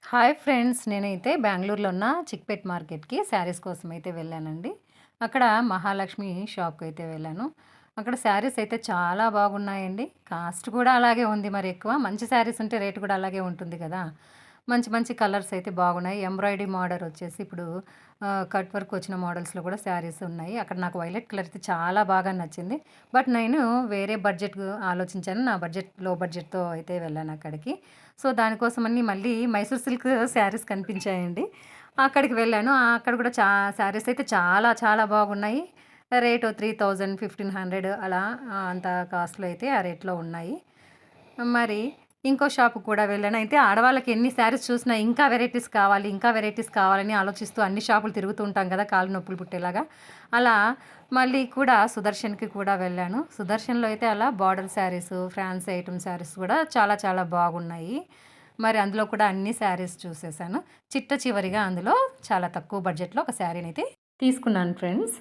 Hi friends! నేనైతే బెంగుళూరులో ఉన్న చిక్‌పేట్ మార్కెట్‌కి శారీస్ కోసమైతే వెళ్ళానండి. అక్కడ మహాలక్ష్మి షాప్‌కైతే వెళ్ళాను. అక్కడ శారీస్ అయితే చాలా బాగున్నాయండి. కాస్ట్ కూడా అలాగే ఉంది మరి ఎక్కువ. మంచి శారీస్ ఉంటే రేట్ కూడా అలాగే ఉంటుంది కదా! మంచి మంచి కలర్స్ అయితే బాగున్నాయి. ఎంబ్రాయిడరీ మోడల్ వచ్చేసి ఇప్పుడు కట్ వర్క్ వచ్చిన మోడల్స్‌లో కూడా శారీస్ ఉన్నాయి. అక్కడ నాకు వైలెట్ కలర్ అయితే చాలా బాగా నచ్చింది. బట్ నేను వేరే బడ్జెట్ ఆలోచించాను. నా బడ్జెట్ లో బడ్జెట్‌తో అయితే వెళ్ళాను అక్కడికి. సో, దానికోసమని మళ్ళీ మైసూర్ సిల్క్ శారీస్ కనిపించాయండి. అక్కడికి వెళ్ళాను. అక్కడ కూడా శారీస్ అయితే చాలా చాలా బాగున్నాయి. రేటు 3000, 1500 అలా అంత కాస్ట్‌లో అయితే ఆ రేట్‌లో ఉన్నాయి. మరి ఇంకో షాప్‌కి కూడా వెళ్ళాను. అయితే ఆడవాళ్ళకి ఎన్ని శారీస్ చూసినా ఇంకా వెరైటీస్ కావాలి, ఇంకా వెరైటీస్ కావాలని ఆలోచిస్తూ అన్ని షాపులు తిరుగుతూ ఉంటాం కదా! కాళ్ళు నొప్పులు పుట్టేలాగా. అలా మళ్ళీ కూడా సుదర్శన్‌కి కూడా వెళ్ళాను. సుదర్శన్‌లో అయితే అలా border saris, fancy item saris కూడా చాలా చాలా బాగున్నాయి. మరి అందులో కూడా అన్ని శారీస్ చూసేసాను. చిట్ట చివరిగా అందులో చాలా తక్కువ బడ్జెట్‌లో ఒక శారీనైతే తీసుకున్నాను ఫ్రెండ్స్.